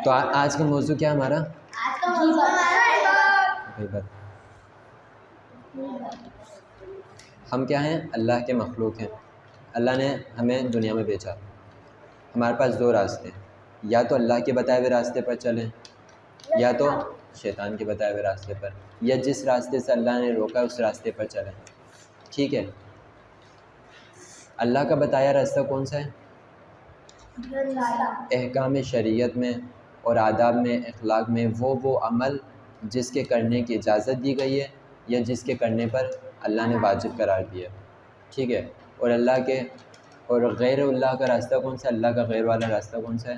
تو آج کا موضوع کیا ہمارا؟ غیبت۔ ہم کیا ہیں؟ اللہ کے مخلوق ہیں۔ اللہ نے ہمیں دنیا میں بھیجا۔ ہمارے پاس دو راستے ہیں، یا تو اللہ کے بتائے ہوئے راستے پر چلیں یا تو شیطان کے بتائے ہوئے راستے پر، یا جس راستے سے اللہ نے روکا اس راستے پر چلیں۔ ٹھیک ہے؟ اللہ کا بتایا راستہ کون سا ہے؟ احکام شریعت میں اور آداب میں، اخلاق میں وہ عمل جس کے کرنے کی اجازت دی گئی ہے یا جس کے کرنے پر اللہ نے واجب قرار دیا۔ ٹھیک ہے؟ اور غیر اللہ کا راستہ کون سا ہے؟ اللہ کا غیر والا راستہ کون سا ہے؟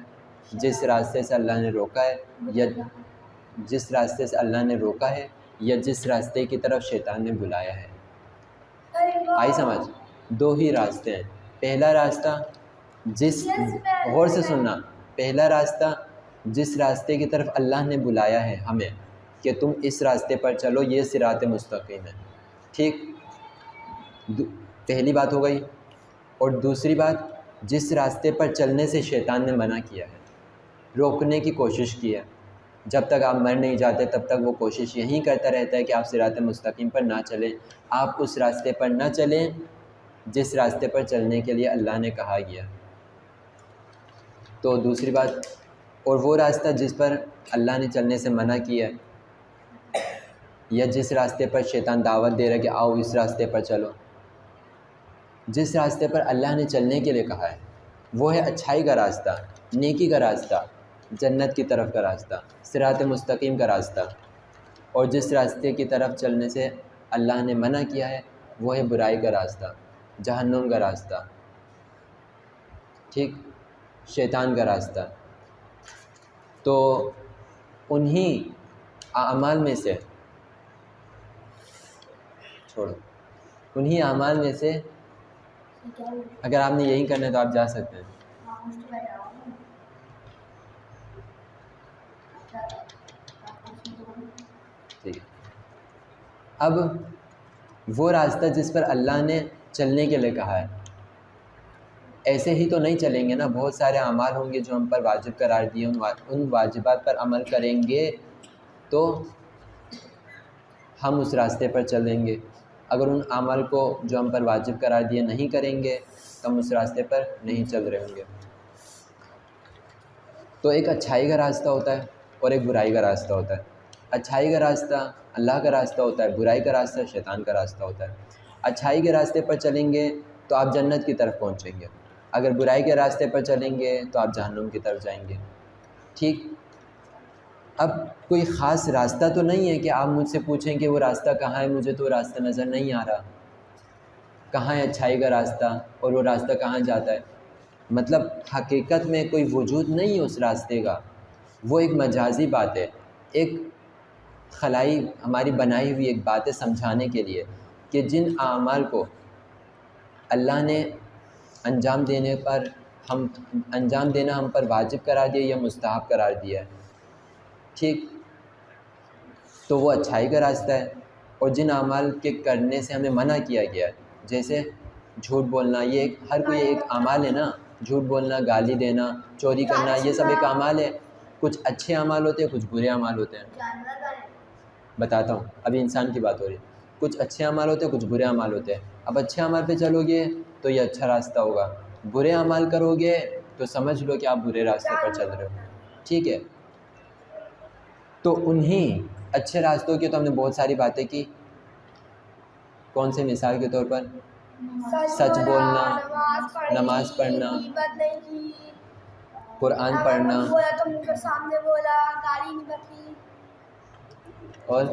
جس راستے سے اللہ نے روکا ہے یا جس راستے سے اللہ نے روکا ہے یا جس راستے کی طرف شیطان نے بلایا ہے۔ آئی سمجھ؟ دو ہی راستے ہیں۔ پہلا راستہ غور سے سننا، پہلا راستہ جس راستے کی طرف اللہ نے بلایا ہے ہمیں کہ تم اس راستے پر چلو، یہ صراط مستقیم ہے۔ ٹھیک؟ پہلی بات ہو گئی۔ اور دوسری بات، جس راستے پر چلنے سے شیطان نے منع کیا ہے، روکنے کی کوشش کی ہے، جب تک آپ مر نہیں جاتے تب تک وہ کوشش یہی کرتا رہتا ہے کہ آپ صراط مستقیم پر نہ چلیں، آپ اس راستے پر نہ چلیں جس راستے پر چلنے کے لیے اللہ نے کہا گیا۔ تو دوسری بات، اور وہ راستہ جس پر اللہ نے چلنے سے منع کیا ہے یا جس راستے پر شیطان دعوت دے رہا ہے کہ آؤ اس راستے پر چلو، جس راستے پر اللہ نے چلنے کے لیے کہا ہے وہ ہے اچھائی کا راستہ، نیکی کا راستہ، جنت کی طرف کا راستہ، صراط مستقیم کا راستہ۔ اور جس راستے کی طرف چلنے سے اللہ نے منع کیا ہے وہ ہے برائی کا راستہ، جہنم کا راستہ، ٹھیک، شیطان کا راستہ۔ تو انہی اعمال میں سے اگر آپ نے یہی کرنا ہے تو آپ جا سکتے ہیں۔ ٹھیک ہے، اب وہ راستہ جس پر اللہ نے چلنے کے لیے کہا ہے، ایسے ہی تو نہیں چلیں گے نا، بہت سارے اعمال ہوں گے جو ہم پر واجب قرار دیے، ان واجبات پر عمل کریں گے تو ہم اس راستے پر چلیں گے۔ اگر ان اعمال کو جو ہم پر واجب قرار دیے نہیں کریں گے تو ہم اس راستے پر نہیں چل رہے ہوں گے۔ تو ایک اچھائی کا راستہ ہوتا ہے اور ایک برائی کا راستہ ہوتا ہے۔ اچھائی کا راستہ اللہ کا راستہ ہوتا ہے، برائی کا راستہ شیطان کا راستہ ہوتا ہے۔ اچھائی کے راستے پر چلیں گے تو آپ جنت کی طرف پہنچیں گے، اگر برائی کے راستے پر چلیں گے تو آپ جہنم کی طرف جائیں گے۔ ٹھیک؟ اب کوئی خاص راستہ تو نہیں ہے کہ آپ مجھ سے پوچھیں کہ وہ راستہ کہاں ہے، مجھے تو وہ راستہ نظر نہیں آ رہا، کہاں ہے اچھائی کا راستہ اور وہ راستہ کہاں جاتا ہے۔ مطلب حقیقت میں کوئی وجود نہیں ہے اس راستے کا، وہ ایک مجازی بات ہے، ایک خلائی ہماری بنائی ہوئی ایک بات ہے سمجھانے کے لیے کہ جن اعمال کو اللہ نے انجام دینا ہم پر واجب قرار دیا یا مستحب قرار دیا ہے۔ ٹھیک؟ تو وہ اچھائی کا راستہ ہے۔ اور جن اعمال کے کرنے سے ہمیں منع کیا گیا ہے، جیسے جھوٹ بولنا، یہ ہر کوئی ایک اعمال ہے نا، جھوٹ بولنا، گالی دینا، چوری کرنا، یہ سب ایک اعمال ہے۔ کچھ اچھے اعمال ہوتے ہیں، کچھ برے اعمال ہوتے ہیں۔ بتاتا ہوں، ابھی انسان کی بات ہو رہی ہے۔ کچھ اچھے اعمال ہوتے ہیں، کچھ برے اعمال ہوتے ہیں۔ اب اچھے اعمال پہ چلو گے تو یہ اچھا راستہ ہوگا، برے اعمال کرو گے تو سمجھ لو کہ آپ برے راستے پر چل رہے ہو۔ ٹھیک ہے؟ تو انہی اچھے راستوں کی تو ہم نے بہت ساری باتیں کی۔ کون سے؟ مثال کے طور پر سچ بولنا، نماز پڑھنا، قرآن پڑھنا، اور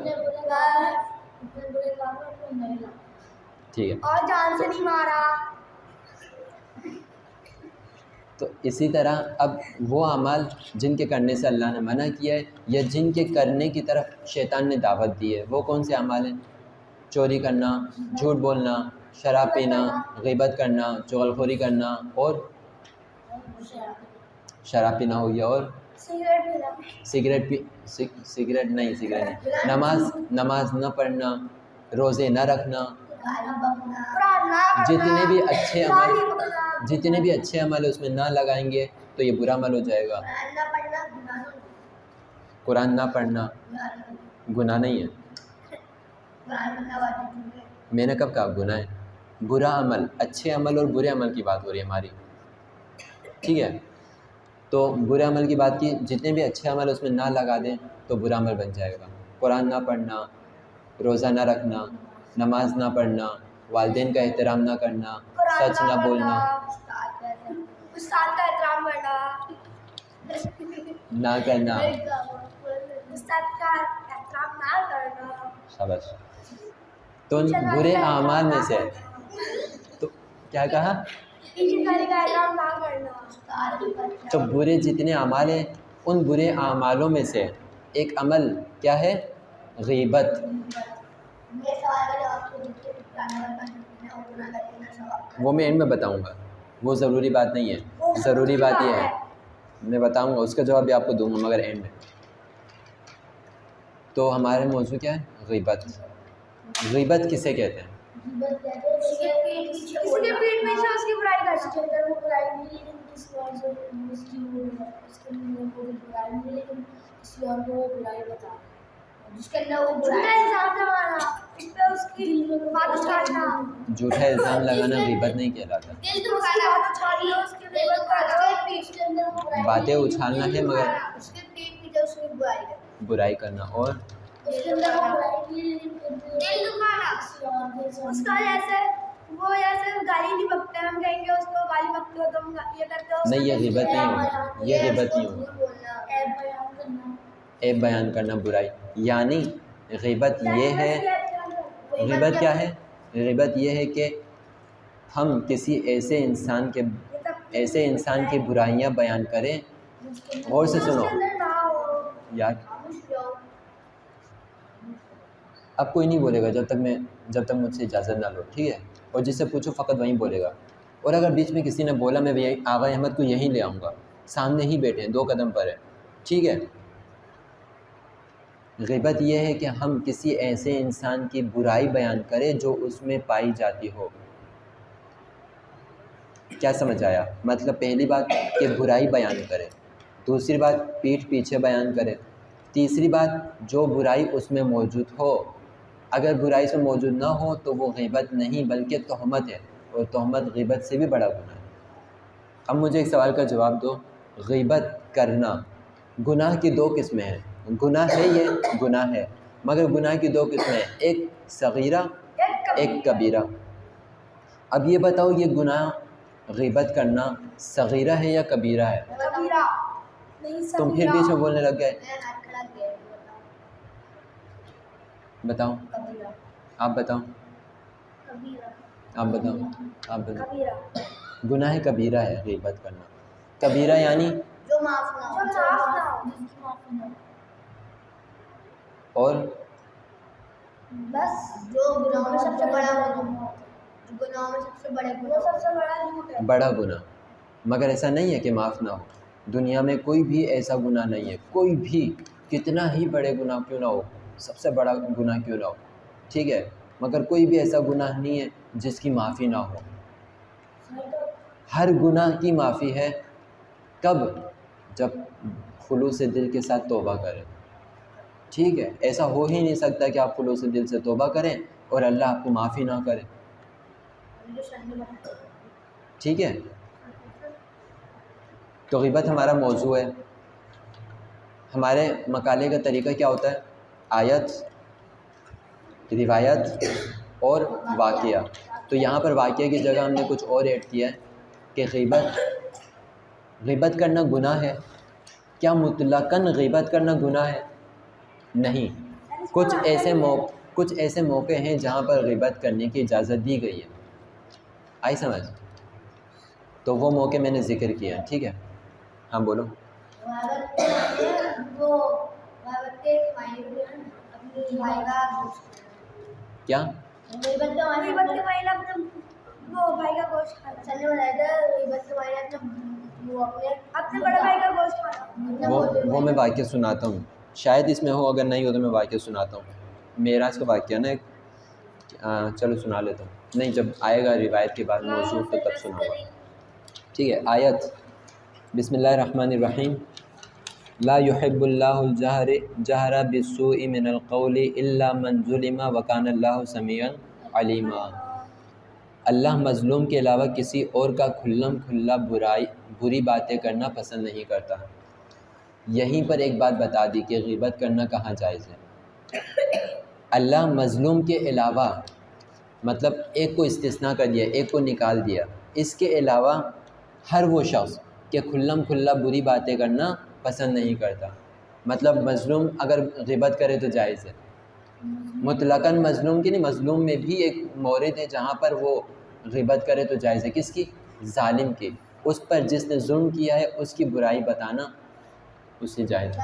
ٹھیک ہے، اور جان سے نہیں مارا۔ تو اسی طرح اب وہ اعمال جن کے کرنے سے اللہ نے منع کیا ہے یا جن کے کرنے کی طرف شیطان نے دعوت دی ہے، وہ کون سے اعمال ہیں؟ چوری کرنا، جھوٹ بولنا، شراب پینا، غیبت کرنا، چغلخوری کرنا، اور شراب پینا ہو گیا، اور سگریٹ نہیں، نماز نہ پڑھنا، روزے نہ رکھنا، جتنے بھی اچھے عمل اس میں نہ لگائیں گے تو یہ برا عمل ہو جائے گا. قرآن نہ پڑھنا گناہ نہیں ہے. میں نے کب کہا گناہ ہے؟ برا عمل، اچھے عمل اور برے عمل کی بات ہو رہی ہے ہماری، ٹھیک ہے. تو برے عمل کی بات کی، جتنے بھی اچھے عمل اس میں نہ لگا دیں تو برا عمل بن جائے گا. قرآن نہ پڑھنا، روزہ نہ رکھنا، نماز نہ پڑھنا، والدین کا احترام نہ کرنا، سچ نہ بولنا، استاد کا احترام کرنا نہ کرنا. استاد کا احترام نہ کرنا. شاباش. تو ان برے اعمال میں سے تو کیا کہا؟ تو برے جتنے اعمال ہیں ان برے اعمالوں میں سے ایک عمل کیا ہے؟ غیبت. وہ میں اینڈ میں بتاؤں گا، وہ ضروری بات نہیں ہے. ضروری بات یہ ہے میں بتاؤں گا، اس کا جواب بھی آپ کو دوں گا مگر اینڈ میں. تو ہمارے موضوع کیا ہے؟ غیبت. غیبت کسے کہتے ہیں؟ جھوٹا الزام لگانا غیبت نہیں کہلاتا. باتیں اچھالنا ہے مگر برائی کرنا. اور نہیں، یہ غیبت نہیں ہوگا، یہ غیبت نہیں ہوگا. عیب بیان کرنا برائی، یعنی غیبت یہ ہے، غیبت کیا ہے؟ غیبت یہ ہے کہ ہم کسی ایسے انسان کی برائیاں بیان کریں. غور سے سنو یار، اب کوئی نہیں بولے گا جب تک مجھ سے اجازت نہ لو، ٹھیک ہے؟ اور جس سے پوچھو فقط وہیں بولے گا. اور اگر بیچ میں کسی نے بولا میں آغا احمد کو یہیں لے آؤں گا، سامنے ہی بیٹھے ہیں، 2 قدم پر ہے، ٹھیک ہے؟ غیبت یہ ہے کہ ہم کسی ایسے انسان کی برائی بیان کریں جو اس میں پائی جاتی ہو. کیا سمجھ آیا؟ مطلب پہلی بات کہ برائی بیان کرے، دوسری بات پیٹھ پیچھے بیان کرے، تیسری بات جو برائی اس میں موجود ہو. اگر برائی اس میں موجود نہ ہو تو وہ غیبت نہیں بلکہ تہمت ہے، اور تہمت غیبت سے بھی بڑا گناہ ہے. اب مجھے ایک سوال کا جواب دو، غیبت کرنا گناہ کی 2 قسمیں ہیں. گناہ ہے، یہ گناہ ہے، مگر گناہ کی 2 قسمیں ہیں، ایک صغیرہ ایک کبیرہ. اب یہ بتاؤ یہ گناہ غیبت کرنا صغیرہ ہے یا کبیرہ ہے؟ تم پھر بیچ میں بولنے لگ گئے. بتاؤ، آپ بتاؤ. گناہ کبیرہ ہے غیبت کرنا. کبیرہ یعنی جو معاف نہ ہو. اور بس جو گناہوں میں سب سے بڑا گناہ، گناہوں میں سب سے بڑا گناہ، سب سے بڑا جھوٹ ہے، بڑا گناہ. مگر ایسا نہیں ہے کہ معاف نہ ہو. دنیا میں کوئی بھی ایسا گناہ نہیں ہے، کوئی بھی کتنا ہی بڑے گناہ کیوں نہ ہو، سب سے بڑا گناہ کیوں نہ ہو، ٹھیک ہے، مگر کوئی بھی ایسا گناہ نہیں ہے جس کی معافی نہ ہو. ہر گناہ کی معافی ہے. کب؟ جب خلوص دل کے ساتھ توبہ کریں، ٹھیک ہے. ایسا ہو ہی نہیں سکتا کہ آپ خلوص دل سے توبہ کریں اور اللہ آپ کو معافی نہ کرے، ٹھیک ہے. تو غیبت ہمارا موضوع ہے. ہمارے مقالے کا طریقہ کیا ہوتا ہے؟ آیت، روایت اور واقعہ. تو یہاں پر واقعہ کی جگہ ہم نے کچھ اور ایڈ کیا ہے کہ غیبت کرنا گناہ ہے. کیا مطلقاً غیبت کرنا گناہ ہے؟ نہیں. کچھ ایسے موقع ہیں جہاں پر غیبت کرنے کی اجازت دی گئی ہے. آئی سمجھ؟ تو وہ موقع میں نے ذکر کیا، ٹھیک ہے. ہاں بولو. کیا؟ وہ میں واقعہ سناتا ہوں، شاید اس میں ہو، اگر نہیں ہو تو میں واقعہ سناتا ہوں. معراج کا واقعہ نا ایک، چلو سنا لیتا ہوں. نہیں، جب آئے گا روایت کے بعد موضوع تو تب سناؤں گا، ٹھیک ہے. آیت بسم اللہ الرحمن الرحیم. لا يحب اللہ الجہر بالسوء من القول الا من ظلم وکان اللہ سمیعا علیما. اللہ مظلوم کے علاوہ کسی اور کا کھلم کھلا بری باتیں کرنا پسند نہیں کرتا. یہیں پر ایک بات بتا دی کہ غیبت کرنا کہاں جائز ہے. اللہ مظلوم کے علاوہ مطلب ایک کو استثناء کر دیا، ایک کو نکال دیا، اس کے علاوہ ہر وہ شخص کہ کھلم کھلا بری باتیں کرنا پسند نہیں کرتا. مطلب مظلوم اگر غیبت کرے تو جائز ہے. مطلقاً مظلوم کی نہیں، مظلوم میں بھی ایک مورد ہے جہاں پر وہ غیبت کرے تو جائز ہے. کس کی؟ ظالم کی. اس پر جس نے ظلم کیا ہے اس کی برائی بتانا اس سے جائز ہے.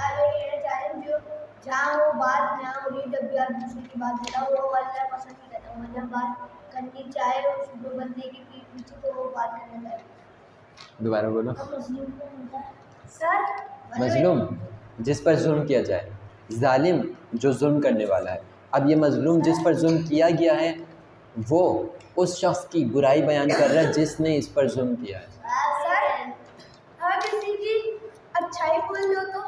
جہاں وہ بات نہ ہو رہی، جب بھی آپ دوسرے کی بات بتاؤ وہ اللہ پسند نہیں کرتا. وہ جب بات کرنی چاہے اس دو بندے کی پیٹھ پیچھے تو وہ بات کرنا چاہیے. دوبارہ بولو. مظلوم کو ہوتا ہے سر، مظلوم جس پر ظلم کیا جائے، ظالم جو ظلم کرنے والا ہے. اب یہ مظلوم جس پر ظلم کیا گیا ہے وہ اس شخص کی برائی بیان کر رہا ہے جس نے اس پر ظلم کیا ہے. سر اگر کسی کی اچھائی بول دو تو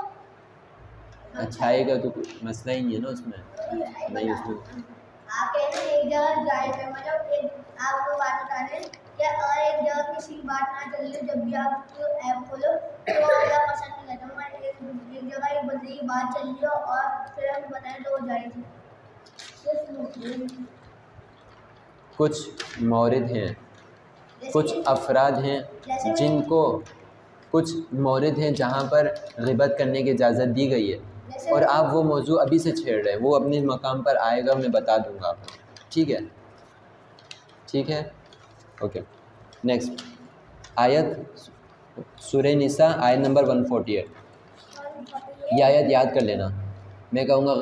اچھائی کا تو کوئی مسئلہ ہی نہیں ہے نا اس میں. نہیں اس میں آپ کہتے ہیں ایک جگہ جائے گا، مطلب آپ کو بات بتا رہے ہیں کہ اگر ایک جگہ کسی کی بات نہ چل رہی، جب بھی آپ کو ایپ کھولو تو اللہ پسند نہیں کرتا. ہمارے ایک جگہ ایک بندے کی بات چل رہی ہو اور پھر ہم بتائیں تو وہ جائز ہے. کچھ مورد ہیں، کچھ افراد ہیں جن کو کچھ مورد ہیں جہاں پر غیبت کرنے کی اجازت دی گئی ہے، اور آپ وہ موضوع ابھی سے چھیڑ رہے ہیں. وہ اپنے مقام پر آئے گا، میں بتا دوں گا آپ کو. ٹھیک ہے، ٹھیک ہے، اوکے. نیکسٹ آیت سورہ نساء آیت نمبر 148. یہ آیت یاد کر لینا. میں کہوں گا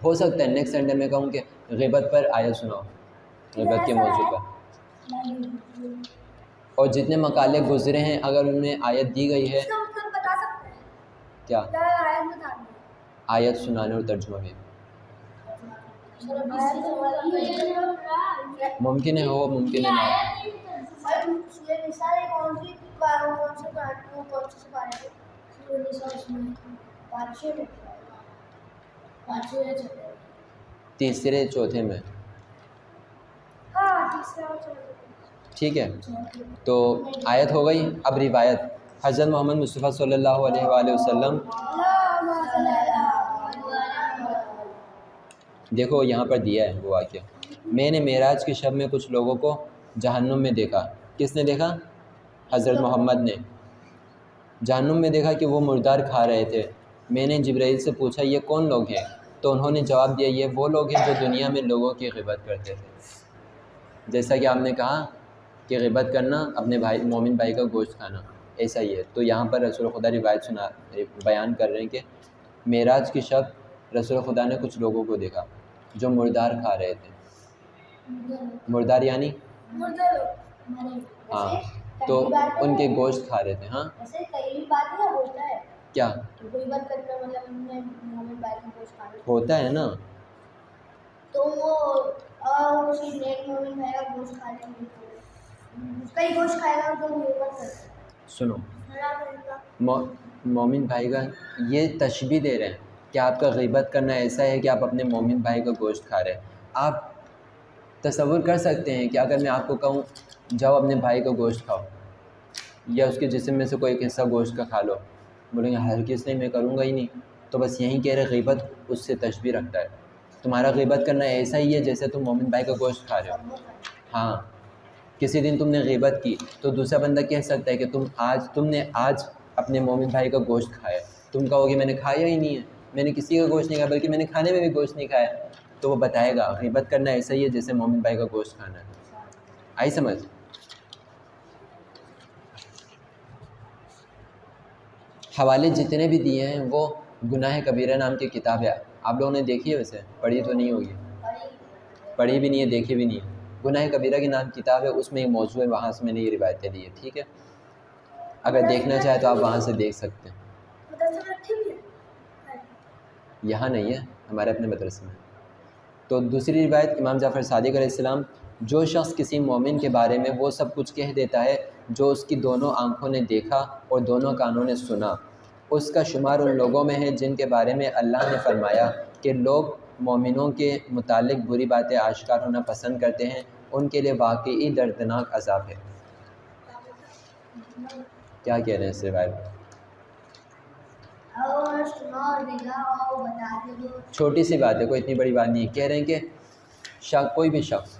ہو سکتا ہے نیکسٹ سنڈے میں کہوں کہ غیبت پر آیت سناؤ، غیبت کے موضوع پر. اور جتنے مقالے گزرے ہیں اگر ان میں آیت دی گئی ہے بتا سکتے ہیں کیا کیا آیت سنانے اور ترجمہ بھی ممکن ہے ہو، ممکن ہے نہ ہو. تیسرے چوتھے میں. ٹھیک ہے، تو آیت ہو گئی. اب روایت حضرت محمد مصطفیٰ صلی اللہ علیہ وآلہ وسلم. دیکھو یہاں پر دیا ہے وہ واقعہ. میں نے معراج کی شب میں کچھ لوگوں کو جہنم میں دیکھا. کس نے دیکھا؟ حضرت محمد نے. جہنم میں دیکھا کہ وہ مردار کھا رہے تھے. میں نے جبرائیل سے پوچھا یہ کون لوگ ہیں؟ تو انہوں نے جواب دیا یہ وہ لوگ ہیں جو دنیا میں لوگوں کی غیبت کرتے تھے. جیسا کہ آپ نے کہا کہ غیبت کرنا اپنے بھائی مومن بھائی کا گوشت کھانا، ایسا ہی ہے. تو یہاں پر رسول خدا روایت بیان کر رہے ہیں کہ معراج کی شب رسول خدا نے کچھ لوگوں کو دیکھا جو مردار کھا رہے تھے. مردار یعنی ہاں، تو ان کے گوشت کھا رہے تھے. ہاں کیا ہوتا ہے نا. تو وہ اسی نیک مومن بھائی کا گوشت کھا لیں گے، کئی گوشت کھائے گا تو وہ غیبت کرتا ہے. سنو مومن بھائی کا یہ تشبیہ دے رہے ہیں کہ آپ کا غیبت کرنا ایسا ہے کہ آپ اپنے مومن بھائی کا گوشت کھا رہے ہیں. آپ تصور کر سکتے ہیں کہ اگر میں آپ کو کہوں جاؤ اپنے بھائی کا گوشت کھاؤ یا اس کے جسم میں سے کوئی ایک حصہ گوشت کا کھا لو، بولیں گے ہرگز نہیں، میں کروں گا ہی نہیں. تو بس یہیں کہہ رہے غیبت اس سے تشبیہ رکھتا ہے. تمہارا غیبت کرنا ایسا ہی ہے جیسے تم مومن بھائی کا گوشت کھا رہے ہو. ہاں، کسی دن تم نے غیبت کی تو دوسرا بندہ کہہ سکتا ہے کہ تم نے آج اپنے مومن بھائی کا گوشت کھایا. تم کہو گے میں نے کھایا ہی نہیں ہے، میں نے کسی کا گوشت نہیں کھایا، بلکہ میں نے کھانے میں بھی گوشت نہیں کھایا. تو وہ بتائے گا غیبت کرنا ایسا ہی ہے جیسے مومن بھائی کا گوشت کھانا ہے. آئی سمجھ؟ حوالے جتنے بھی دیے ہیں وہ گناہ کبیرہ نام کی کتاب ہے. آپ لوگوں نے دیکھی ہے؟ ویسے پڑھی تو نہیں ہوگی، پڑھی بھی نہیں ہے، دیکھی بھی نہیں ہے. گناہ کبیرہ کی نام کتاب ہے، اس میں ایک موضوع ہے، وہاں سے میں نے یہ روایتیں دی ہے. ٹھیک ہے، اگر دیکھنا چاہے تو آپ وہاں سے دیکھ سکتے ہیں. یہاں نہیں ہے، ہمارے اپنے مدرسے میں. تو دوسری روایت امام جعفر صادق علیہ السلام جو شخص کسی مومن کے بارے میں وہ سب کچھ کہہ دیتا ہے جو اس کی دونوں آنکھوں نے دیکھا اور دونوں کانوں نے سنا، اس کا شمار ان لوگوں میں ہے جن کے بارے میں اللہ نے فرمایا کہ لوگ مومنوں کے متعلق بری باتیں آشکار ہونا پسند کرتے ہیں، ان کے لیے واقعی دردناک عذاب ہے۔ کیا کہہ رہے ہیں اس روایت میں؟ اور سنا اور دیکھا اور بتا دے دو۔ چھوٹی سی بات ہے، کوئی اتنی بڑی بات نہیں ہے۔ کہہ رہے ہیں کہ کوئی بھی شخص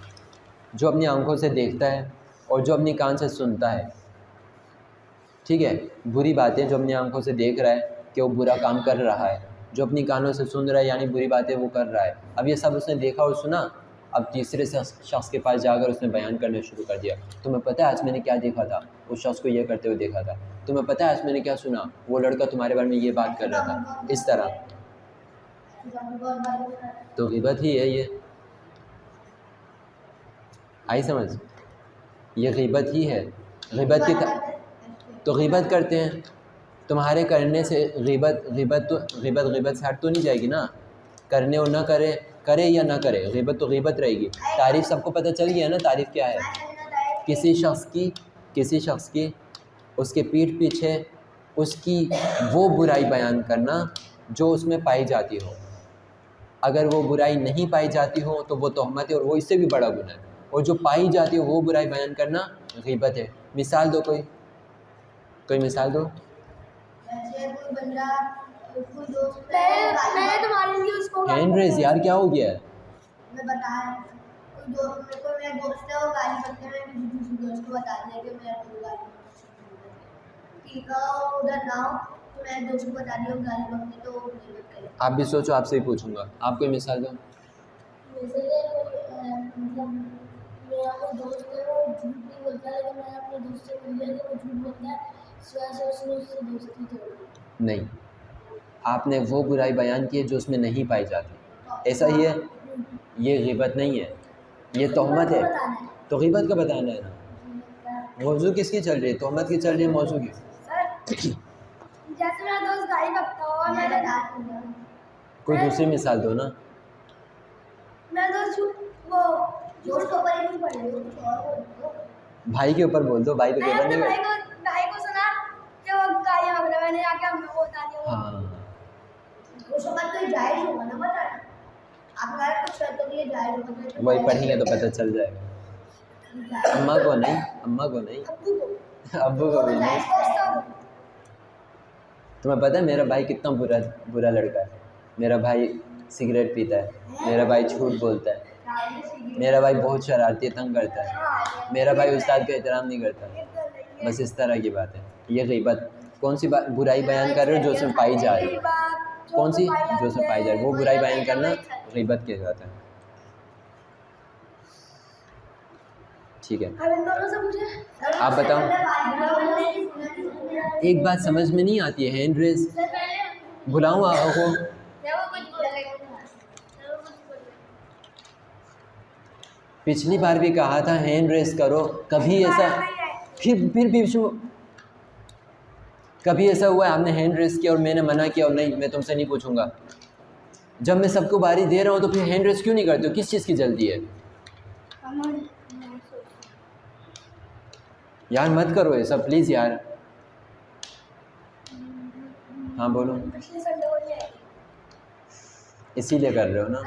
جو اپنی آنکھوں سے دیکھتا ہے اور جو اپنی کان سے سنتا ہے، ٹھیک ہے، بری باتیں جو اپنی آنکھوں سے دیکھ رہا ہے کہ وہ برا کام کر رہا ہے، جو اپنی کانوں سے سن رہا ہے یعنی بری باتیں وہ کر رہا ہے، اب یہ سب اس نے دیکھا اور سنا، اب تیسرے شخص کے پاس جا کر اس نے بیان کرنا شروع کر دیا، تمہیں پتہ ہے آج میں نے کیا دیکھا تھا، اس شخص کو یہ کرتے ہوئے دیکھا تھا، تمہیں پتہ ہے آج میں نے کیا سنا، وہ لڑکا تمہارے بارے میں یہ بات کر رہا تھا، اس طرح تو غیبت ہی ہے۔ یہ آئی سمجھ؟ یہ غیبت ہی ہے۔ غیبت کی تو غیبت کرتے ہیں، تمہارے کرنے سے غیبت سے ہٹ تو نہیں جائے گی نا، کرنے اور نہ کرے، کرے یا نہ کرے، غیبت تو غیبت رہے گی۔ تعریف سب کو پتہ چل گیا نا، تعریف کیا ہے؟ کسی شخص کی اس کے پیٹھ پیچھے اس کی وہ برائی بیان کرنا جو اس میں پائی جاتی ہو، اگر وہ برائی نہیں پائی جاتی ہو تو وہ تہمت ہے اور وہ اس سے بھی بڑا گناہ ہے، اور جو پائی جاتی ہو وہ برائی بیان کرنا غیبت ہے۔ مثال دو، کوئی مثال دو۔ ایسے کوئی بندہ کوئی دوست میں تمہارے لیے اس کو ہینڈ ریز یار، کیا ہو گیا ہے؟ میں بتا رہا ہوں، کوئی دوست میرا دوست ہے وہ گالی بکتے ہیں، میں کسی دوست کو بتا دیا کہ میرا کوئی گالی ٹھیک ہے، ادھر نہ ہو تو میں دوست کو بتا دیا گالی بکتے تو وہ غیبت کرے۔ آپ بھی سوچو، آپ سے ہی پوچھوں گا، آپ کوئی مثال دو۔ جیسے مطلب میرا کوئی دوست ہے وہ جھوٹ نہیں بولتا، لیکن میں نے اپنے دوست سے بول دیا کہ وہ جھوٹ بولتا ہے، اس وجہ سے اس نے اس سے دوستی توڑ دی۔ نہیں، آپ نے وہ برائی بیان کی ہے جو اس میں نہیں پائی جاتی، ایسا ہی ہے، یہ غیبت نہیں ہے، یہ تہمت ہے۔ تو غیبت کا بتانا ہے نا، موضوع کس کی چل رہی ہے؟ تہمت کی چل رہی ہے، موضوع کی۔ جیسے میرا دوست گالی بکتا ہو اور میں نے کوئی دوسری مثال دو نا۔ میرا دوست وہ جھوٹ کے اوپر ہی نہیں پڑے، بھائی کے اوپر بول دو، بھائی پہ غیبت نہیں ہے۔ بھائی کو سنا کہ وہ گالیاں بک رہا ہے، میں نے آ کے ہم کو بتا دیا۔ ہاں، اس وقت تو جائز ہوگا نا بتانا، آپ کا کچھ شرطوں کے لیے جائز ہوگا، وہی پڑھیں گے تو پتہ چل جائے گا۔ اماں کو نہیں، ابو کو بھی نہیں۔ تمہیں پتہ ہے میرا بھائی کتنا برا لڑکا ہے؟ میرا بھائی سگریٹ پیتا ہے، میرا بھائی جھوٹ بولتا ہے، میرا بھائی بہت شرارتی ہے، تنگ کرتا ہے، میرا بھائی استاد کا احترام نہیں کرتا، بس اس طرح کی بات ہے۔ یہ غیبت کون سی برائی بیان کر رہے ہو جو اس میں پائی جا رہی ہے؟ کون سی؟ جو اس میں پائی جا رہی ہے وہ برائی بیان کرنا غیبت کہلاتا ہے۔ ٹھیک ہے، آپ بتاؤ۔ ایک بات سمجھ میں نہیں آتی ہے، ہینڈ ریز بلاؤں آقا کو؟ پچھلی بار بھی کہا تھا ہینڈ ریز کرو، کبھی ایسا کبھی ایسا ہوا ہے آپ نے ہینڈ ریز کیا اور میں نے منع کیا اور نہیں میں تم سے نہیں پوچھوں گا؟ جب میں سب کو باری دے رہا ہوں تو پھر ہینڈ ریز کیوں نہیں کرتے ہو؟ کس چیز کی جلدی ہے یار؟ مت کرو ایسا پلیز یار۔ ہاں بولو، اسی لیے کر رہے ہو نا؟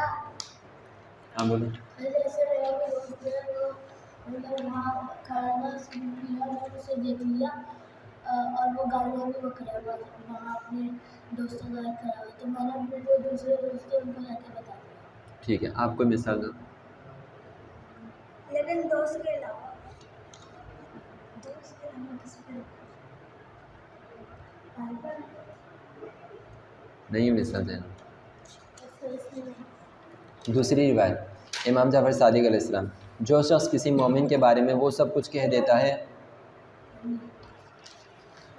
ہاں بولو۔ دیکھ لیا اور وہ گالیاں بھی بک رہا ہے وہاں اپنے دوستوں کا کھڑا ہوا، تو میں نے اپنے جو دوسرے دوست تھے ان کو جا کے بتا دیا۔ ٹھیک ہے، آپ کو مثال دو۔ لیکن دوست کے علاوہ کسی پہ نہیں مثال دینا۔ دوسری روایت، امام جعفر صادق علیہ السلام، جو شخص کسی مومن کے بارے میں وہ سب کچھ کہہ دیتا ہے،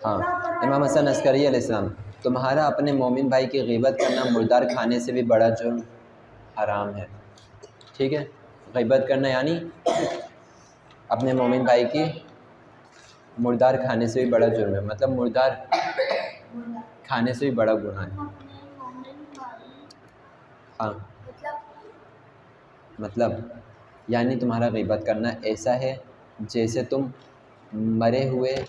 ہاں امام حسن عسکری علیہ السلام، تمہارا اپنے مومن بھائی کی غیبت کرنا مردار کھانے سے بھی بڑا جرم حرام ہے۔ ٹھیک ہے، غیبت کرنا یعنی اپنے مومن بھائی کی مردار کھانے سے بھی بڑا جرم ہے، مطلب مردار کھانے سے بھی بڑا گناہ ہے۔ ہاں مطلب یعنی تمہارا غیبت کرنا ایسا ہے جیسے تم مرے ہوئے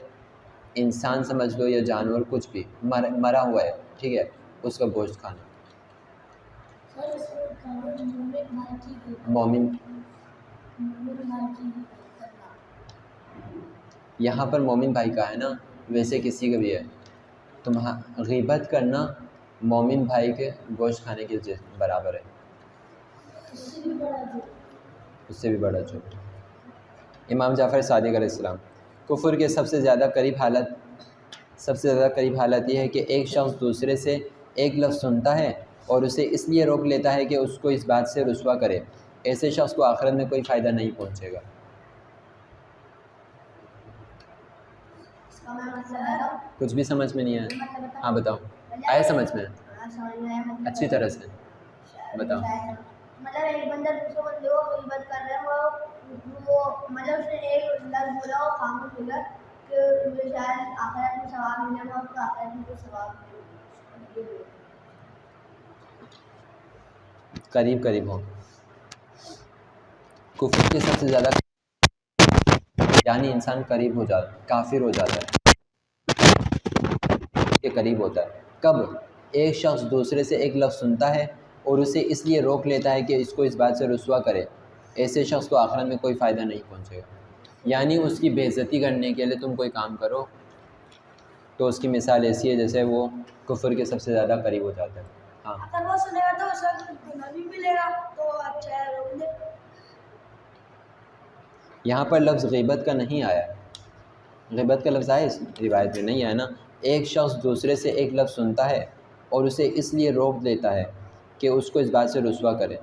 انسان سمجھ لو یا جانور کچھ بھی مرا ہوا ہے، ٹھیک ہے، اس کا گوشت کھانا۔ سر اس میں مومن بھائی کی مومن یہاں پر مومن بھائی کا ہے نا، ویسے کسی کا بھی ہے۔ غیبت کرنا مومن بھائی کے گوشت کھانے کے برابر ہے، اس سے بھی بڑا جھوٹ۔ امام جعفر صادق علیہ السلام، کفر کے سب سے زیادہ قریب حالت یہ ہے کہ ایک شخص دوسرے سے ایک لفظ سنتا ہے اور اسے اس لیے روک لیتا ہے کہ اس کو اس بات سے رسوا کرے، ایسے شخص کو آخرت میں کوئی فائدہ نہیں پہنچے گا۔ کچھ بھی سمجھ میں نہیں آیا؟ ہاں بتاؤ، آیا سمجھ میں؟ اچھی طرح سے بتاؤ۔ مطلب ایک بندہ دوسرے بندے کو غیبت کر رہا ہے، وہ مطلب اس نے ایک لفظ بولا، وہ خاموش ہو گیا کہ مجھے شاید آخرت میں ثواب ملے گا، اس کو آخرت میں کوئی ثواب نہیں ملے گا۔ قریب ہو۔ کفر کے سب سے زیادہ یعنی انسان قریب ہو جاتا، کافر ہو جاتا ہے، کے قریب ہوتا ہے۔ کب؟ ایک شخص دوسرے سے ایک لفظ سنتا ہے اور اسے اس لیے روک لیتا ہے کہ اس کو اس بات سے رسوا کرے، ایسے شخص کو آخرت میں کوئی فائدہ نہیں پہنچے گا۔ یعنی اس کی بے عزتی کرنے کے لیے تم کوئی کام کرو تو اس کی مثال ایسی ہے جیسے وہ کفر کے سب سے زیادہ قریب ہو جاتا ہے۔ ہاں، اگر وہ سنے گا تو اسے گناہ بھی ملے گا، تو اچھا ہے روک دے۔ یہاں پر لفظ غیبت کا نہیں آیا، غیبت کا لفظ آیا اس روایت میں نہیں آیا نا۔ ایک شخص دوسرے سے ایک لفظ سنتا ہے اور اسے اس لیے روک دیتا ہے کہ اس کو اس بات سے رسوا کرے،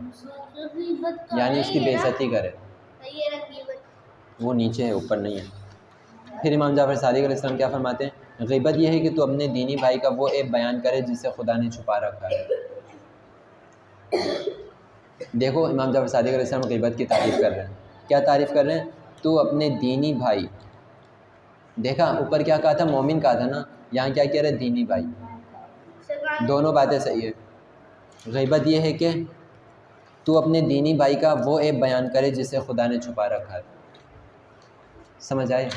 یعنی اس کی بے عزتی کرے۔ وہ نیچے ہے، اوپر نہیں ہے۔ پھر امام جعفر صادق علیہ السلام کیا فرماتے ہیں؟ غیبت یہ ہے کہ تو اپنے دینی بھائی کا وہ عیب بیان کرے جسے خدا نے چھپا رکھا ہے۔ دیکھو امام جعفر صادق علیہ السلام غیبت کی تعریف کر رہے ہیں۔ کیا تعریف کر رہے ہیں؟ تو اپنے دینی بھائی، دیکھا اوپر کیا کہا تھا؟ مومن کہا تھا نا، یہاں کیا کہہ رہے؟ دینی بھائی۔ دونوں باتیں صحیح ہے۔ غیبت یہ ہے کہ تو اپنے دینی بھائی کا وہ عیب بیان کرے جسے خدا نے چھپا رکھا ہے۔ سمجھ آئے؟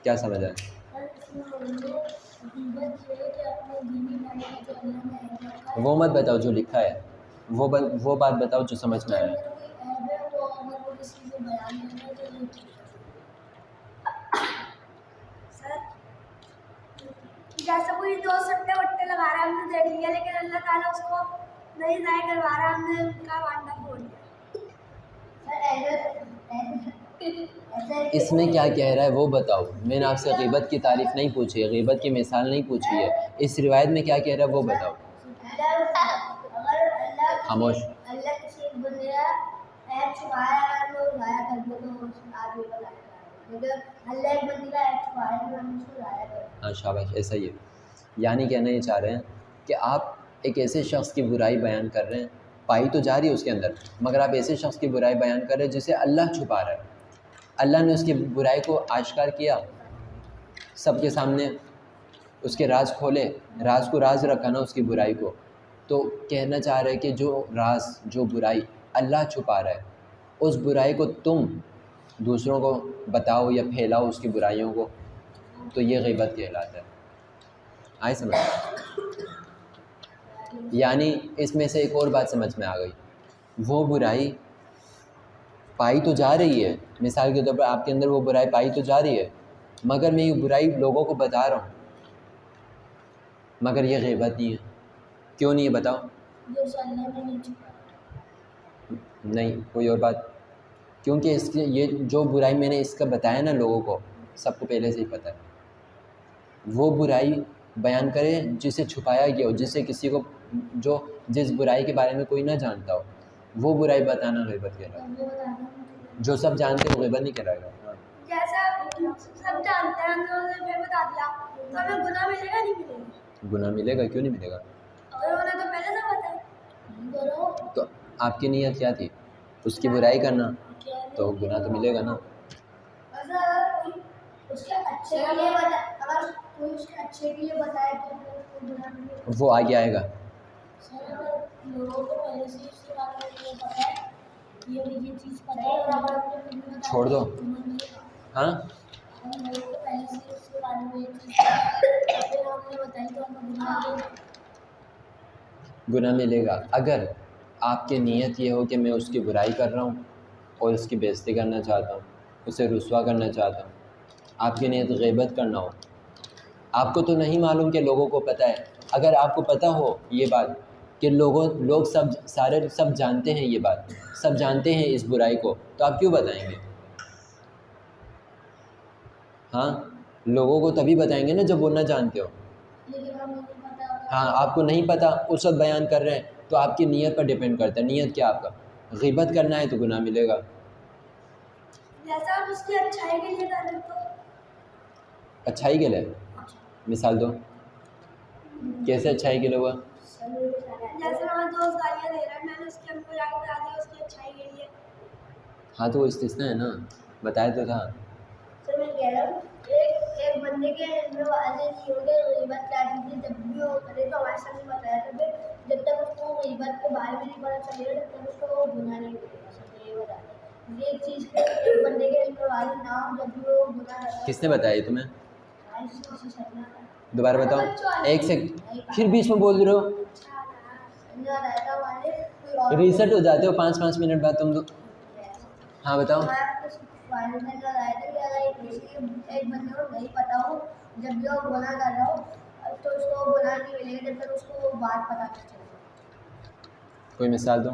کیا سمجھ آئے؟ وہ مت بتاؤ جو لکھا ہے، وہ بات بتاؤ جو سمجھ میں آئے۔ جیسے کوئی دو سٹے وٹے لگا رہا ہے، ہم نے دیکھ لیا، لیکن اللہ تعالیٰ اس کو نہیں ضائع کروا رہا، ہم نے ان کا وعدہ کھول دیا۔ اس میں کیا کہہ رہا ہے وہ بتاؤ۔ میں نے آپ سے غیبت کی تعریف نہیں پوچھی ہے، غیبت کی مثال نہیں پوچھی ہے، اس روایت میں کیا کہہ رہا ہے وہ بتاؤ۔ خاموش۔ اللہ کسی بندے کا عیب چھپایا ہے تو ضائع کر دو، تو آدمی کو ضائع کر دو، اللہ ایک بندے کا عیب چھپایا ہے تو ہم اس کو ضائع کر دو۔ ہاں شاباش، ایسا ہی ہے۔ یعنی کہنا یہ چاہ رہے ہیں کہ آپ ایک ایسے شخص کی برائی بیان کر رہے ہیں، پائی تو جا رہی ہے اس کے اندر، مگر آپ ایسے شخص کی برائی بیان کر رہے ہیں جسے اللہ چھپا رہا ہے۔ اللہ نے اس کی برائی کو آشکار کیا، سب کے سامنے اس کے راز کھولے، راز کو راز رکھا نا اس کی برائی کو، تو کہنا چاہ رہے کہ جو راز، جو برائی اللہ چھپا رہا ہے، اس برائی کو تم دوسروں کو بتاؤ یا پھیلاؤ اس کی برائیوں کو، تو یہ غیبت کہلاتا ہے۔ آئے سمجھ؟ یعنی اس میں سے ایک اور بات سمجھ میں آ گئی، وہ برائی پائی تو جا رہی ہے، مثال کے طور پر آپ کے اندر وہ برائی پائی تو جا رہی ہے، مگر میں یہ برائی لوگوں کو بتا رہا ہوں، مگر یہ غیبت نہیں ہے۔ کیوں نہیں ہے بتاؤ؟ نہیں، کوئی اور بات؟ کیونکہ اس کی یہ جو برائی میں نے اس کا بتایا نا لوگوں کو، سب کو پہلے سے ہی پتہ ہے۔ وہ برائی بیان کرے جسے چھپایا گیا ہو، جسے کسی کو جس برائی کے بارے میں کوئی نہ جانتا ہو، وہ برائی بتانا غیبت کہلاتا ہے۔ جو سب جانتے ہیں وہ غیبت نہیں کہلائے گا۔ جیسا سب جانتے ہیں، ہم نے انہیں بتا دیا، تو ہمیں گناہ ملے گا نہیں ملے گا؟ گناہ ملے گا، کیوں نہیں ملے گا؟ اور انہیں تو پہلے سے پتہ ہے۔ تو آپ کی نیت کیا تھی؟ اس کی برائی کرنا، تو گناہ تو ملے گا نا۔ اس کے اچھے کے لیے بتا، اگر کوئی اس کے اچھے کے لیے بتائے تو اس کو گناہ ملے گا؟ وہ آگے آئے گا۔ سر اگر لوگوں کو پہلے سے اس کے بارے میں یہ پتہ ہے یہ چیز پتہ ہے اور اگر آپ نے چھوڑ دو. ہاں ہم لوگوں کو پہلے سے اس کے بارے میں یہ چیز پھر ہم نے بتائی تو ہم گناہ ملے گا اگر آپ کی نیت یہ ہو کہ میں اس کی برائی کر رہا ہوں اور اس کی بے عزتی کرنا چاہتا ہوں, اسے رسوا کرنا چاہتا ہوں. آپ کی نیت غیبت کرنا ہو. آپ کو تو نہیں معلوم کہ لوگوں کو پتہ ہے. اگر آپ کو پتہ ہو یہ بات کہ لوگ سب جانتے ہیں, یہ بات سب جانتے ہیں اس برائی کو, تو آپ کیوں بتائیں گے؟ ہاں لوگوں کو تبھی بتائیں گے نا جب وہ نہ جانتے ہو. ہاں آپ کو نہیں پتہ اس وقت بیان کر رہے ہیں, تو آپ کی نیت پر ڈیپینڈ کرتا ہے. نیت کیا آپ کا؟ غیبت کرنا ہے تو گناہ ملے گا. جیسا آپ اس کی اچھائی کے لیے کر رہے تو اچھائی کے لیے مثال دو, کیسے اچھائی کے لیے ہوا؟ جیسے ہمارا دوست گالیاں دے رہا ہے, میں نے اس کے ہم کو جا کے بتا دیا اس کی اچھائی کے لیے. ہاں تو وہ استثنا ہے نا, بتایا تو تھا. سر میں کہہ رہا ہوں ایک بندے کے اندر ایسے نہیں ہو کہ غیبت کیا چیز ہے, جب بھی وہ کرے تو ایسا نہیں بتایا تھا کہ جب تک اس کو غیبت کے بارے میں نہیں پتا چلے گا جب تک اس کو گناہ نہیں ملے گا. سر یہ بتا دیں یہ چیز کہ ایک بندے کے اندر والی نہ ہو جب بھی وہ گناہ کرتا. کس نے بتایا تمہیں؟ دوبارہ بتاؤ. ایک سیکنڈ پھر بیچ میں بول رہے ہو, ریسٹ ہو جاتے ہو 5 منٹ بعد تم. ہاں بتاؤ. ایک بندے کو نہیں پتا ہو جب بھی وہ گناہ کر رہا ہو تو اس کو گناہ نہیں ملے گا جب تک اس کو بات پتا نہیں چلے. کوئی مثال دو.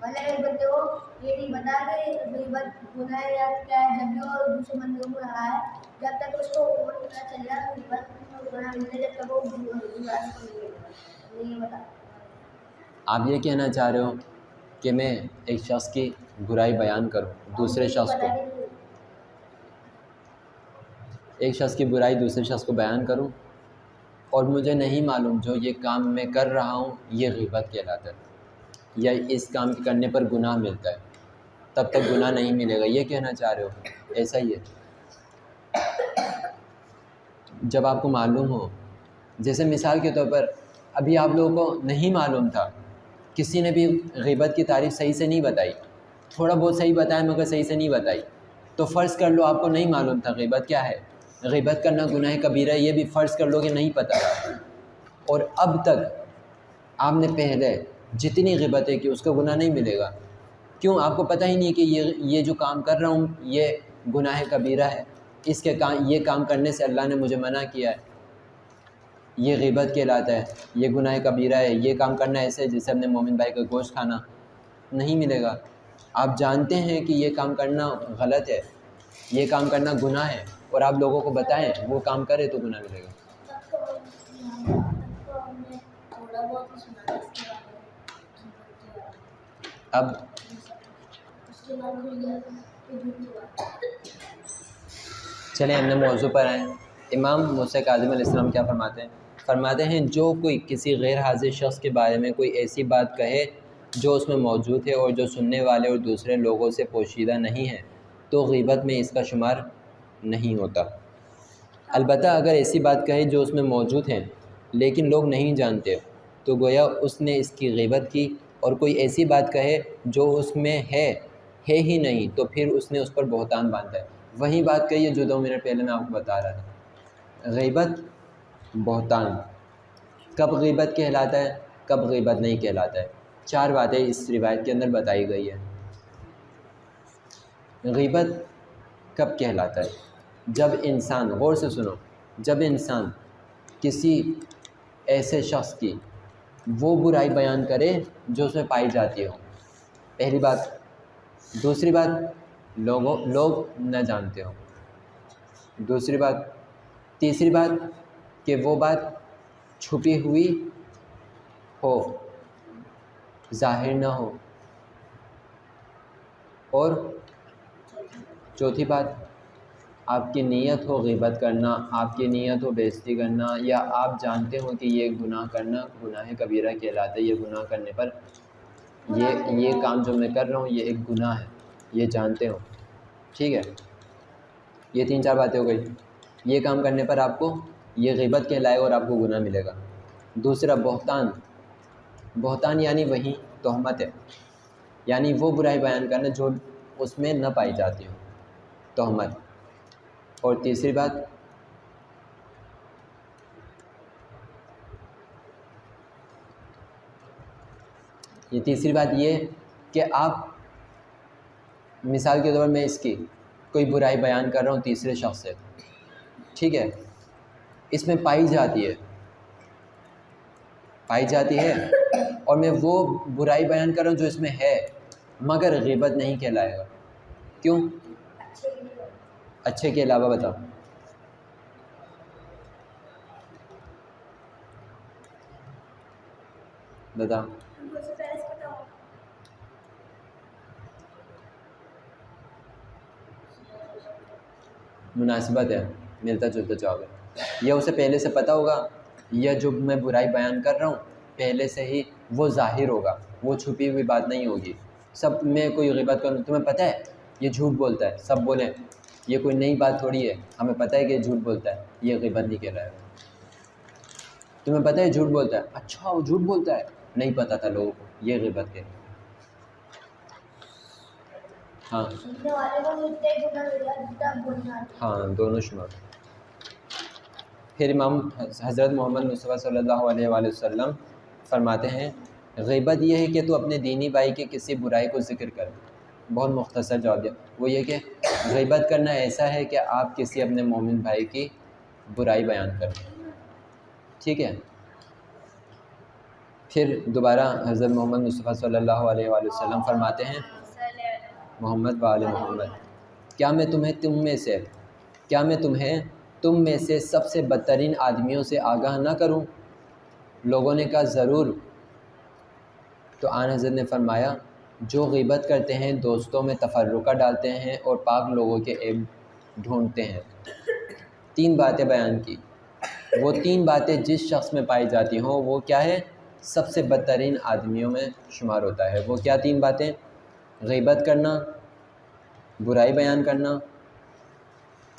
مطلب ایک بندے کو یہ نہیں پتا کہ غیبت گناہ ہے یا کیا ہے, جب بھی وہ دوسرے بندے کو رہا ہے جب تک اس کو پتا چل رہا ہے غیبت گناہ ملتا ہے جب تک وہ نہیں بتا. آپ یہ کہنا چاہ رہے ہو کہ میں ایک شخص کی برائی بیان کروں دوسرے شخص کو, ایک شخص کی برائی دوسرے شخص کو بیان کروں اور مجھے نہیں معلوم جو یہ کام میں کر رہا ہوں یہ غیبت کہلاتا ہے یا اس کام کرنے پر گناہ ملتا ہے, تب تک گناہ نہیں ملے گا, یہ کہنا چاہ رہے ہو؟ ایسا ہی ہے. جب آپ کو معلوم ہو, جیسے مثال کے طور پر ابھی آپ لوگوں کو نہیں معلوم تھا, کسی نے بھی غیبت کی تعریف صحیح سے نہیں بتائی, تھوڑا بہت صحیح بتایا مگر صحیح سے نہیں بتائی, تو فرض کر لو آپ کو نہیں معلوم تھا غیبت کیا ہے, غیبت کرنا گناہ کبیرہ ہے, یہ بھی فرض کر لو کہ نہیں پتہ تھا, اور اب تک آپ نے پہلے جتنی غیبتیں کی اس کا گناہ نہیں ملے گا. کیوں؟ آپ کو پتہ ہی نہیں کہ یہ جو کام کر رہا ہوں یہ گناہ کبیرہ ہے, یہ کام کرنے سے اللہ نے مجھے منع کیا ہے, یہ غیبت کہلاتا ہے, یہ گناہ کبیرہ ہے, یہ کام کرنا ایسے ہے جیسے اپنے مومن بھائی کا گوشت کھانا. نہیں ملے گا. آپ جانتے ہیں کہ یہ کام کرنا غلط ہے, یہ کام کرنا گناہ ہے, اور آپ لوگوں کو بتائیں وہ کام کرے تو گناہ ملے گا. اب چلیں ہم نے موضوع پر آئیں. امام موسیٰ کاظم علیہ السلام کیا فرماتے ہیں؟ فرماتے ہیں جو کوئی کسی غیر حاضر شخص کے بارے میں کوئی ایسی بات کہے جو اس میں موجود ہے اور جو سننے والے اور دوسرے لوگوں سے پوشیدہ نہیں ہے تو غیبت میں اس کا شمار نہیں ہوتا. البتہ اگر ایسی بات کہے جو اس میں موجود ہے لیکن لوگ نہیں جانتے تو گویا اس نے اس کی غیبت کی, اور کوئی ایسی بات کہے جو اس میں ہے ہی نہیں تو پھر اس نے اس پر بہتان باندھا ہے. وہی بات کہی ہے جو 2 منٹ پہلے میں آپ کو بتا رہا تھا. غیبت, بہتان. کب غیبت کہلاتا ہے, کب غیبت نہیں کہلاتا ہے؟ 4 باتیں اس روایت کے اندر بتائی گئی ہے. غیبت کب کہلاتا ہے؟ جب انسان, غور سے سنو, جب انسان کسی ایسے شخص کی وہ برائی بیان کرے جو اس میں پائی جاتی ہو, پہلی بات. دوسری بات, لوگ نہ جانتے ہوں. دوسری بات. تیسری بات کہ وہ بات چھپی ہوئی ہو, ظاہر نہ ہو. اور چوتھی بات, آپ کی نیت ہو غیبت کرنا, آپ کی نیت ہو بے عزتی کرنا, یا آپ جانتے ہو کہ یہ گناہ کرنا گناہ کبیرہ کہلاتا ہے, یہ گناہ کرنے پر یہ کام جو میں کر رہا ہوں یہ ایک گناہ ہے, یہ جانتے ہو. ٹھیک ہے, یہ 3-4 باتیں ہو گئی. یہ کام کرنے پر آپ کو یہ غیبت کہلائے اور آپ کو گناہ ملے گا. دوسرا بہتان. بہتان یعنی وہی تہمت ہے. یعنی وہ برائی بیان کرنا جو اس میں نہ پائی جاتی ہو، تہمت۔ اور تیسری بات، تیسری بات یہ کہ آپ مثال کے طور پر میں اس کی کوئی برائی بیان کر رہا ہوں تیسرے شخص سے، ٹھیک ہے، اس میں پائی جاتی ہے اور میں وہ برائی بیان کر رہا ہوں جو اس میں ہے، مگر غیبت نہیں کہلائے گا۔ کیوں؟ اچھے کے علاوہ بتاؤ۔ مناسبت ہے، ملتا جلتا جواب ہے۔ یا اسے پہلے سے پتہ ہوگا، یا جو میں برائی بیان کر رہا ہوں پہلے سے ہی وہ ظاہر ہوگا، وہ چھپی ہوئی بات نہیں ہوگی۔ سب میں کوئی غیبت کروں، تمہیں پتہ ہے یہ جھوٹ بولتا ہے، سب بولیں یہ کوئی نئی بات تھوڑی ہے، ہمیں پتہ ہے کہ یہ جھوٹ بولتا ہے، یہ غیبت نہیں کہلائے گا۔ تمہیں پتہ ہے جھوٹ بولتا ہے، اچھا وہ جھوٹ بولتا ہے، نہیں پتہ تھا لوگوں کو، یہ غیبت کہلائے گا۔ ہاں دونوں شمار۔ پھر امام حضرت محمد مصطفیٰ صلی اللہ علیہ وآلہ وسلم فرماتے ہیں غیبت یہ ہے کہ تو اپنے دینی بھائی کے کسی برائی کو ذکر کر۔ بہت مختصر جواب دیا، وہ یہ کہ غیبت کرنا ایسا ہے کہ آپ کسی اپنے مومن بھائی کی برائی بیان کریں، ٹھیک ہے۔ پھر دوبارہ حضرت محمد مصطفیٰ صلی اللہ علیہ وآلہ وسلم فرماتے ہیں محمد وآل محمد، کیا میں تم میں سے سب سے بدترین آدمیوں سے آگاہ نہ کروں؟ لوگوں نے کہا ضرور۔ تو آن حضرت نے فرمایا جو غیبت کرتے ہیں، دوستوں میں تفرقہ ڈالتے ہیں اور پاک لوگوں کے عیب ڈھونڈتے ہیں۔ 3 باتیں بیان کی، وہ 3 باتیں جس شخص میں پائی جاتی ہوں وہ کیا ہے؟ سب سے بدترین آدمیوں میں شمار ہوتا ہے۔ وہ کیا 3 باتیں؟ غیبت کرنا، برائی بیان کرنا،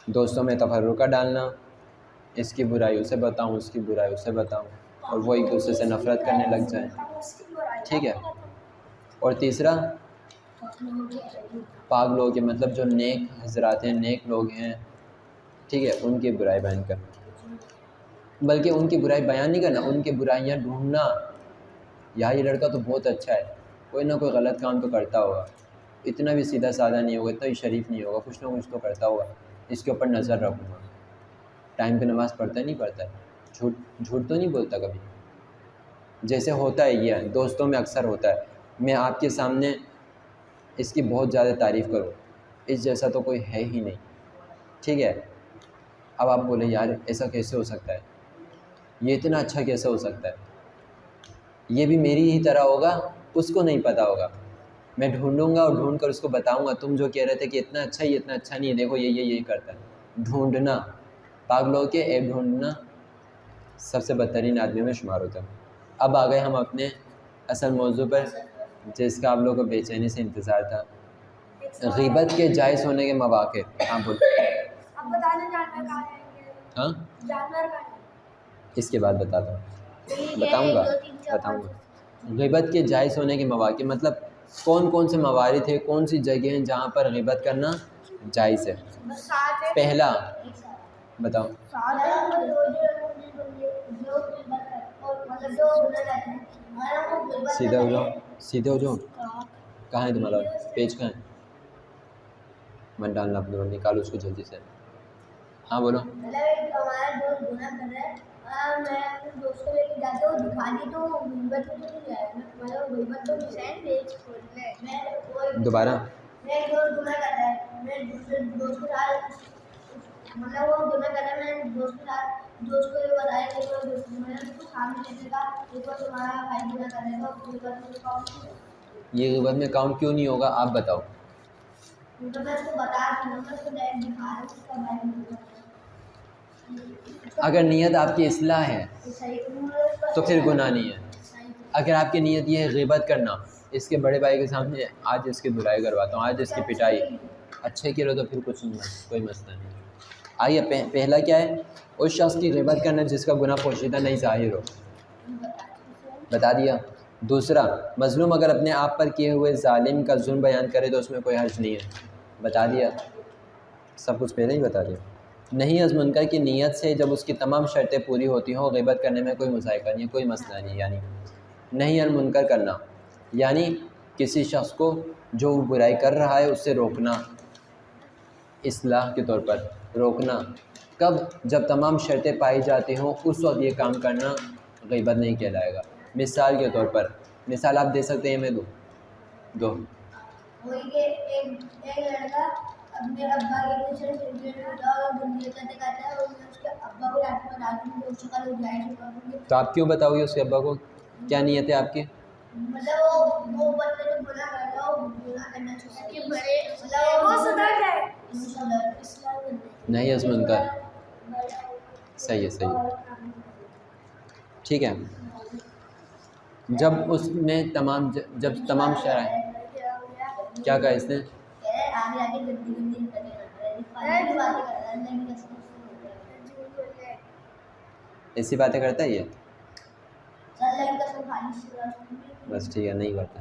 دوستوں میں تفرقہ ڈالنا، اس کی برائی اسے بتاؤں، اس کی برائی اسے بتاؤں، اور وہ ایک دوسرے سے نفرت کرنے لگ جائیں، ٹھیک ہے۔ اور تیسرا پاک لوگ کے مطلب جو نیک حضرات ہیں، نیک لوگ ہیں، ٹھیک ہے، ان کی برائی بیان کرنا، بلکہ ان کی برائی بیان نہیں کرنا، ان کی برائیاں ڈھونڈنا۔ یہاں یہ لڑکا تو بہت اچھا ہے، کوئی نہ کوئی غلط کام تو کرتا ہوگا، اتنا بھی سیدھا سادہ نہیں ہوگا، اتنا بھی شریف نہیں ہوگا، کچھ نہ کچھ تو کرتا ہوگا، اس کے اوپر نظر رکھوں گا۔ ٹائم پہ نماز پڑھتا نہیں پڑھتا ہے، جھوٹ تو نہیں بولتا کبھی، جیسے ہوتا ہے یہ دوستوں میں اکثر ہوتا ہے، میں آپ کے سامنے اس کی بہت زیادہ تعریف کروں، اس جیسا تو کوئی ہے ہی نہیں، ٹھیک ہے۔ اب آپ بولیں یار ایسا کیسے ہو سکتا ہے، یہ اتنا اچھا کیسے ہو سکتا ہے، یہ بھی میری ہی طرح ہوگا، اس کو نہیں پتہ ہوگا، میں ڈھونڈوں گا اور ڈھونڈ کر اس کو بتاؤں گا، تم جو کہہ رہے تھے کہ اتنا اچھا یہ اتنا اچھا نہیں ہے، دیکھو یہ کرتا ہے۔ ڈھونڈنا، پاک لوگوں کے عیب ڈھونڈنا سب سے بدترین آدمی میں شمار ہوتا ہے۔ اب آ گئے ہم اپنے اصل موضوع پر، جس کا آپ لوگوں کو بے چینی سے انتظار تھا، غیبت کے جائز ہونے کے مواقع۔ ہاں بول۔ ہاں اس کے بعد بتاؤں گا۔ غیبت کے جائز ہونے کے مواقع مطلب کون کون سے موارد ہیں، کون سی جگہ ہیں جہاں پر غیبت کرنا جائز ہے۔ پہلا بتاؤ۔ سیدھے ہو جاؤ، کہاں ہے تمہارا پیج، کہاں ہے؟ مت ڈالنا اپنے، نکالو اس کو جلدی سے۔ ہاں بولو۔ دوبارہ۔ یہ غیبت میں کاؤنٹ کیوں نہیں ہوگا آپ بتاؤ۔ اگر نیت آپ کی اصلاح ہے تو پھر گناہ نہیں ہے۔ اگر آپ کی نیت یہ ہے غیبت کرنا، اس کے بڑے بھائی کے سامنے آج اس کی برائی کرواتا ہوں، آج اس کی پٹائی، اچھے کے لیے تو پھر کچھ نہیں، کوئی مسئلہ نہیں۔ آئیے پہلا کیا ہے؟ اس شخص کی غیبت کرنا جس کا گناہ پوشیدہ نہیں ظاہر ہو، بتا دیا۔ دوسرا، مظلوم اگر اپنے آپ پر کیے ہوئے ظالم کا ظلم بیان کرے تو اس میں کوئی حرج نہیں ہے، بتا دیا، سب کچھ پہلے ہی بتا دیا۔ نہیں از منکر کی نیت سے جب اس کی تمام شرطیں پوری ہوتی ہوں، غیبت کرنے میں کوئی مذائقہ نہیں، کوئی مسئلہ نہیں۔ یعنی نہیں المنکر کرنا، یعنی کسی شخص کو جو وہ برائی کر رہا ہے اس سے روکنا، اصلاح کے طور پر روکنا۔ کب؟ جب تمام شرطیں پائی جاتی ہوں، اس وقت یہ کام کرنا غیبت نہیں کہلائے گا۔ مثال کے طور پر، مثال آپ دے سکتے ہیں، میں دو وہی کہ ایک لڑکا اپنے ابا کے پیچھے سگریٹ پیتا اور گندی حرکتیں کرتا ہے اور اس کے ابا کو رات میں بتاتی ہوں تو شکل ہو جائے۔ تو آپ کیوں بتاؤ گے اس کے ابا کو؟ کیا نیت ہے آپ کی؟ مطلب وہ بندے جو گناہ کرتا ہے وہ گناہ کرنا چاہتا ہے کہ بڑے مطلب وہ سدھر جائے، نہیں از منکر، صحیح ہے، صحیح ہے، ٹھیک ہے۔ جب اس میں جب تمام شرائط، کیا کہا اس نے؟ آگے آگے گندی گندی ایسی باتیں کرتا ہے یہ؟ حرکتیں بس ٹھیک ہے، نہیں کرتا۔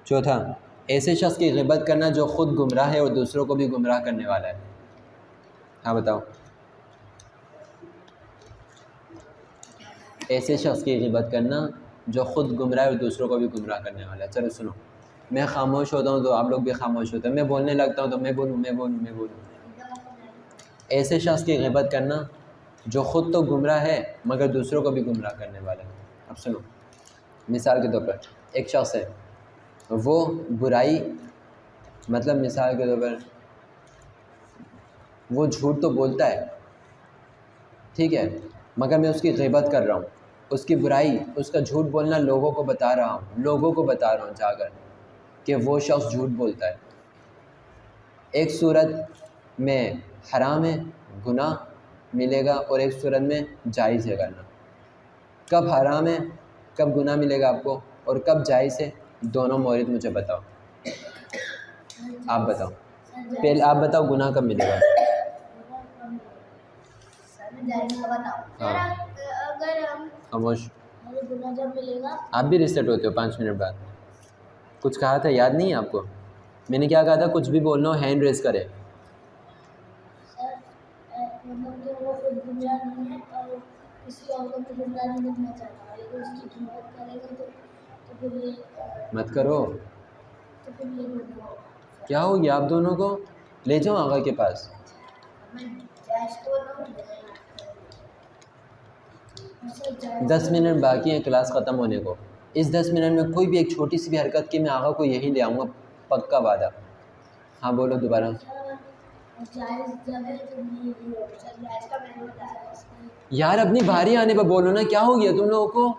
چوتھا، ایسے شخص کی غیبت کرنا جو خود گمراہ ہے اور دوسروں کو بھی گمراہ کرنے والا ہے۔ ہاں بتاؤ، ایسے شخص کی غیبت کرنا جو خود گمراہ ہے اور دوسروں کو بھی گمراہ کرنے والا ہے۔ چلو سنو، میں خاموش ہوتا ہوں تو آپ لوگ بھی خاموش ہوتے ہیں، میں بولنے لگتا ہوں تو میں بولوں۔ ایسے شخص کی غیبت کرنا جو خود تو گمراہ ہے مگر دوسروں کو بھی گمراہ کرنے والا ہے۔ اب سنو، مثال کے طور پر ایک شخص ہے، وہ برائی، مطلب مثال کے طور پر وہ جھوٹ تو بولتا ہے، ٹھیک ہے، مگر میں اس کی غیبت کر رہا ہوں، اس کی برائی، اس کا جھوٹ بولنا لوگوں کو بتا رہا ہوں جا کر کہ وہ شخص جھوٹ بولتا ہے۔ ایک صورت میں حرام ہے، گناہ ملے گا، اور ایک صورت میں جائز ہے کرنا۔ کب حرام ہے، کب گناہ ملے گا آپ کو، اور کب جائز ہے، دونوں مورد مجھے بتاؤ۔ آپ بتاؤ، پہلے آپ بتاؤ گناہ کب ملے گا؟ ہاں، خاموش، گناہ جب ملے گا آپ بھی ریسٹ ہوتے ہو 5 منٹ بعد۔ کچھ کہا تھا، یاد نہیں ہے آپ کو؟ میں نے کیا کہا تھا؟ کچھ بھی بولنا ہو ہینڈ ریز کرے۔ مطلب کہ وہ خود گمراہ نہیں ہے اور کسی اور کو بھی گمراہ نہیں کرنا چاہتا، اگر اس کی غیبت کرے گا تو پھر یہ مت کرو، تو پھر یہ گناہ ہوگا۔ کیا ہو گیا آپ دونوں کو؟ لے جاؤ آقا کے پاس۔ میں جائز کو 10 منٹ باقی ہیں کلاس ختم ہونے کو، اس 10 منٹ میں کوئی بھی ایک چھوٹی سی بھی حرکت کی، میں آقا کو یہی لے آؤں گا، پکا وعدہ۔ ہاں بولو دوبارہ۔ جائز جب ہے تو نہیں جائز کا میں نے بتایا، یار اپنی بھاری آنے پہ بولو نا، کیا ہو گیا تم لوگوں کو؟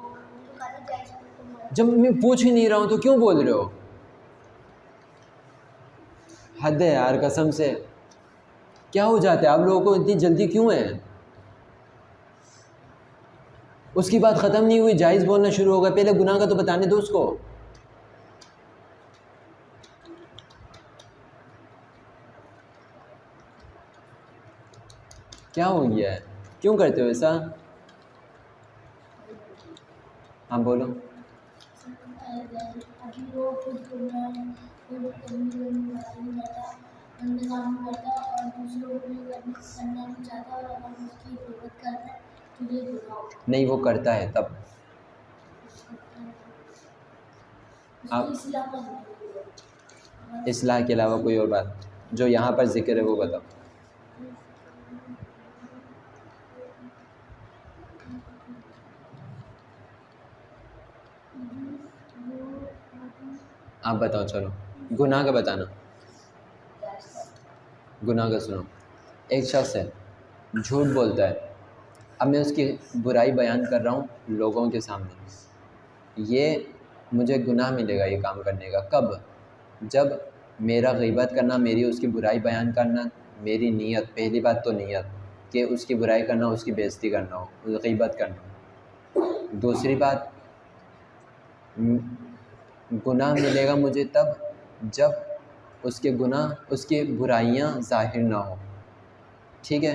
جب میں پوچھ ہی نہیں رہا ہوں تو کیوں بول رہے ہو؟ حد ہے یار، قسم سے کیا ہو جاتا ہے آپ لوگوں کو، اتنی جلدی کیوں ہے؟ اس کی بات ختم نہیں ہوئی، جائز بولنا شروع ہوگا، پہلے گناہ کا تو بتانے دو اس کو۔ کیا ہو گیا ہے، کیوں کرتے ہو ایسا؟ ہاں بولو۔ ابھی وہ خود گمراہ ہے، وہ گندے کام کرتا اور دوسروں کو بھی کرنا نہیں چاہتا، اور اگر اس کی غیبت کرتا ہے تو یہ گناہ ہوگا۔ نہیں، وہ کرتا ہے تب آپ اصلاح کے علاوہ کوئی اور بات جو یہاں پر ذکر ہے وہ بتاؤ۔ آپ بتاؤ، چلو گناہ کا بتانا۔ گناہ کا سنو، ایک شخص ہے جھوٹ بولتا ہے، اب میں اس کی برائی بیان کر رہا ہوں لوگوں کے سامنے، یہ مجھے گناہ ملے گا یہ کام کرنے کا۔ کب؟ جب میرا غیبت کرنا، میری اس کی برائی بیان کرنا، میری نیت، پہلی بات تو نیت کہ اس کی برائی کرنا، اس کی بے عزتی کرنا ہو، غیبت کرنا ہو۔ دوسری بات، گناہ ملے گا مجھے تب جب اس کے گناہ، اس کی برائیاں ظاہر نہ ہوں، ٹھیک ہے۔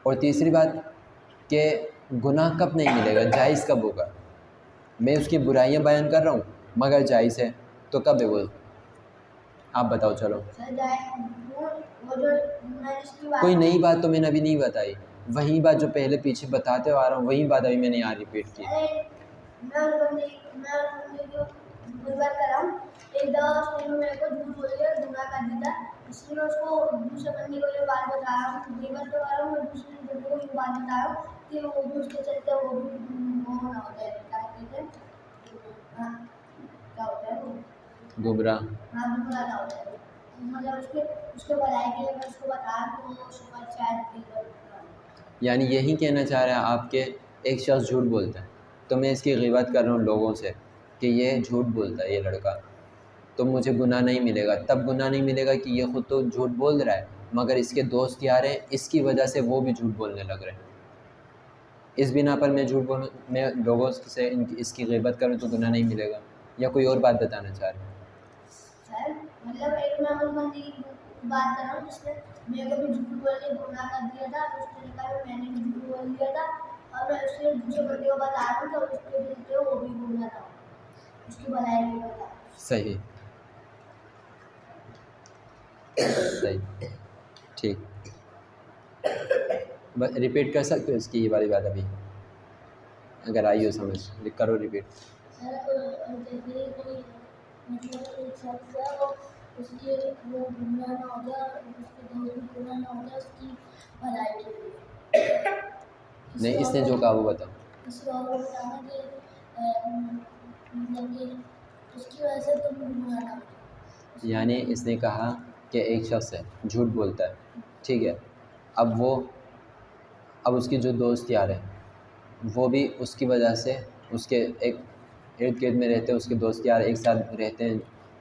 اور تیسری بات کہ گناہ کب نہیں ملے گا، جائز کب ہوگا، میں اس کی برائیاں بیان کر رہا ہوں مگر جائز ہے، تو کب ہے وہ؟ آپ بتاؤ چلو. سر وہ جو میں نے اس کی بات کوئی نئی بات تو میں نے ابھی نہیں بتائی، وہی بات جو پہلے پیچھے بتاتے آ رہا ہوں وہی بات ابھی میں نے یہاں ریپیٹ کی. میں اس بندے کی غیبت کر رہا ہوں. ایک دفعہ اس نے میرے کو جھوٹ بول کے گمراہ کر دیا، اس لیے میں اس کو دوسرے بندے کو یہ بات بتا رہا ہوں. غیبت تو کر رہا ہوں، میں دوسرے بندے کو یہ بات بتا رہا ہوں کہ وہ بھی اس کے چلتے وہ بھی وہ نہ ہو جائے. کیا کہتے ہیں؟ ہاں کیا ہوتا ہے وہ؟ گمراہ. ہاں گمراہ نہ ہو جائے. مطلب اس کے بھلائی کے لیے میں اس کو بتا رہا ہوں تو اس کو شاید غیبت. یعنی یہی کہنا چاہ رہے ہیں آپ کہ ایک شخص جھوٹ بولتا ہے تو میں اس کی غیبت کر رہا ہوں لوگوں سے کہ یہ جھوٹ بولتا ہے یہ لڑکا، تو مجھے گناہ نہیں ملے گا. تب گناہ نہیں ملے گا کہ یہ خود تو جھوٹ بول رہا ہے مگر اس کے دوست یار ہیں، اس کی وجہ سے وہ بھی جھوٹ بولنے لگ رہے ہیں. اس بنا پر میں جھوٹ بولوں، میں لوگوں سے اس کی غیبت کروں تو گناہ نہیں ملے گا، یا کوئی اور بات بتانا چاہ رہے ہیں؟ سر مطلب ایک میں اس بندے کی بات کر رہا ہوں جس نے میرے کو بھی جھوٹ بول کے گناہ کر دیا تھا. اس نے کہا میں نے بھی جھوٹ بول دیا تھا اور میں اس کے دوسرے بندے کو بتا رہا ہوں تو اس کے چلتے وہ بھی گناہ تھا، اس کی بھلائی نہیں بتا. صحیح صحیح ٹھیک. بس ریپیٹ کر سکتے ہو اس کی یہ والی بات ابھی اگر آئی ہو سمجھ، کرو ریپیٹ. سر جیسے کوئی مطلب ایک شخص ہے وہ اس کے وہ گناہ نہ ہو جائے اور اس کے دوست بھی گناہ نہ ہو جائے اس کی بھلائی کے لیے. نہیں اس نے جو کہا وہ بتاؤ. کسی اور کو بتانا کہ مطلب کہ اس کی وجہ سے تم گناہ نہ ہو. یعنی اس نے کہا کہ ایک شخص ہے جھوٹ بولتا ہے، ٹھیک ہے، اب اس کے جو دوست یار ہیں وہ بھی اس کی وجہ سے اس کے ایک ارد گرد میں رہتے ہیں، اس کے دوست یار ایک ساتھ رہتے ہیں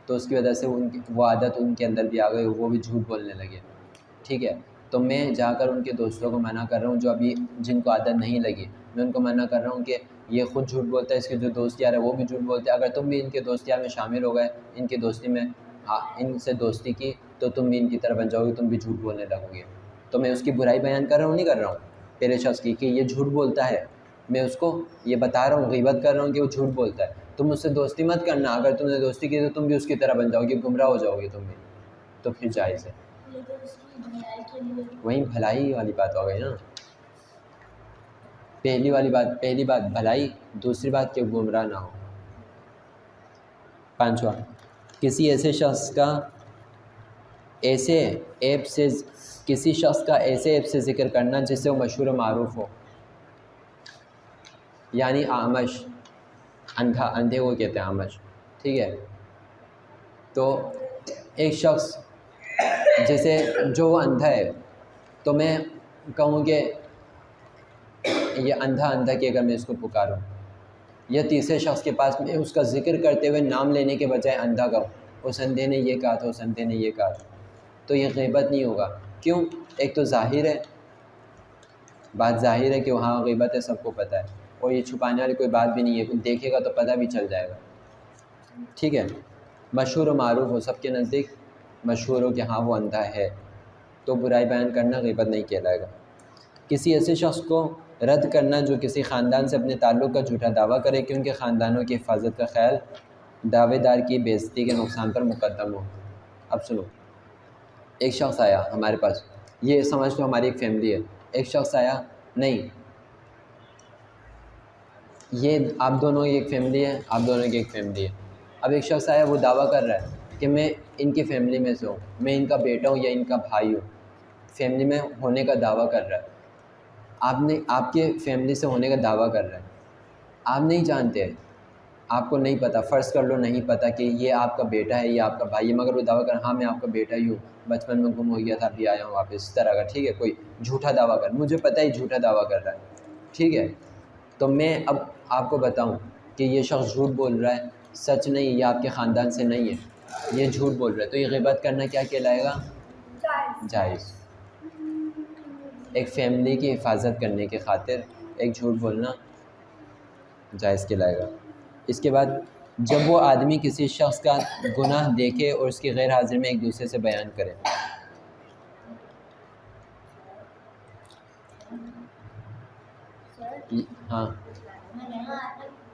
تو اس کی وجہ سے وہ عادت ان کے اندر بھی آ گئی، وہ بھی جھوٹ بولنے لگے، ٹھیک ہے. تو میں جا کر ان کے دوستوں کو منع کر رہا ہوں جو ابھی جن کو عادت نہیں لگی، میں ان کو منع کر رہا ہوں کہ یہ خود جھوٹ بولتا ہے، اس کے جو دوست یار ہے وہ بھی جھوٹ بولتے ہیں. اگر تم بھی ان کے دوست یار میں شامل ہو گئے، ان کی دوستی میں ان سے دوستی کی تو تم بھی ان کی طرح بن جاؤ گے، تم بھی جھوٹ بولنے لگو گے. تو میں اس کی برائی بیان کر رہا ہوں نہیں کر رہا ہوں پہلے شخص کی کہ یہ جھوٹ بولتا ہے، میں اس کو یہ بتا رہا ہوں، غیبت کر رہا ہوں کہ وہ جھوٹ بولتا ہے. تم اس سے دوستی مت کرنا، اگر تم نے دوستی کی تو تم بھی اس کی طرح بن جاؤ گے، گمراہ ہو جاؤ گے تم بھی، تو پھر جائز ہے. وہیں بھلائی والی بات ہو گئی نا. پہلی بات بھلائی، دوسری بات کہ گمراہ نہ ہو. پانچواں، کسی ایسے شخص کا ایسے ایپ سے ذکر کرنا جس سے وہ مشہور و معروف ہو. یعنی اعمش، اندھے کو کہتے ہیں اعمش، ٹھیک ہے. تو ایک شخص جیسے جو اندھا ہے تو میں کہوں کہ یہ اندھا کہ اگر میں اس کو پکاروں، یا تیسرے شخص کے پاس میں اس کا ذکر کرتے ہوئے نام لینے کے بجائے اندھا کہوں، اس اندھے نے یہ کہا تھا، اس اندھے نے یہ کہا تھا، تو یہ غیبت نہیں ہوگا. کیوں؟ ایک تو ظاہر ہے، بات ظاہر ہے کہ وہاں غیبت ہے، سب کو پتہ ہے، اور یہ چھپانے والی کوئی بات بھی نہیں ہے، دیکھے گا تو پتہ بھی چل جائے گا، ٹھیک ہے. مشہور و معروف ہو، سب کے نزدیک مشہور ہو کہ ہاں وہ اندھا ہے، تو برائی بیان کرنا غیبت نہیں کہلائے گا. کسی ایسے شخص کو رد کرنا جو کسی خاندان سے اپنے تعلق کا جھوٹا دعویٰ کرے کہ ان کے خاندانوں کی حفاظت کا خیال دعوے دار کی بے عزتی کے نقصان پر مقدم ہو. اب سنو، ایک شخص آیا ہمارے پاس، یہ سمجھ لو ہماری ایک فیملی ہے. ایک شخص آیا، نہیں یہ آپ دونوں کی ایک فیملی ہے، آپ دونوں کی ایک فیملی ہے. اب ایک شخص آیا، وہ دعویٰ کر رہا ہے کہ میں ان کی فیملی میں سے ہوں، میں ان کا بیٹا ہوں یا ان کا بھائی ہوں، فیملی میں ہونے کا دعویٰ کر رہا ہے. آپ کے فیملی سے ہونے کا دعویٰ کر رہا ہے، آپ نہیں جانتے، آپ کو نہیں پتہ، فرض کر لو نہیں پتہ کہ یہ آپ کا بیٹا ہے یا آپ کا بھائی ہے، مگر وہ دعویٰ کر ہاں میں آپ کا بیٹا ہی ہوں، بچپن میں گم ہو گیا تھا ابھی آیا ہوں واپس، اس طرح کا، ٹھیک ہے. کوئی جھوٹا دعویٰ کر، مجھے پتہ ہے جھوٹا دعویٰ کر رہا ہے، ٹھیک ہے. تو میں اب آپ کو بتاؤں کہ یہ شخص جھوٹ بول رہا ہے، سچ نہیں، یہ آپ کے خاندان سے نہیں ہے، یہ جھوٹ بول رہا ہے، تو یہ غیبت کرنا کیا کہلائے گا؟ جائز. ایک فیملی کی حفاظت کرنے کی خاطر ایک جھوٹ بولنا جائز کہلائے گا. اس کے بعد جب وہ آدمی کسی شخص کا گناہ دیکھے اور اس کی غیر حاضری میں ایک دوسرے سے بیان کرے. ہاں میں نے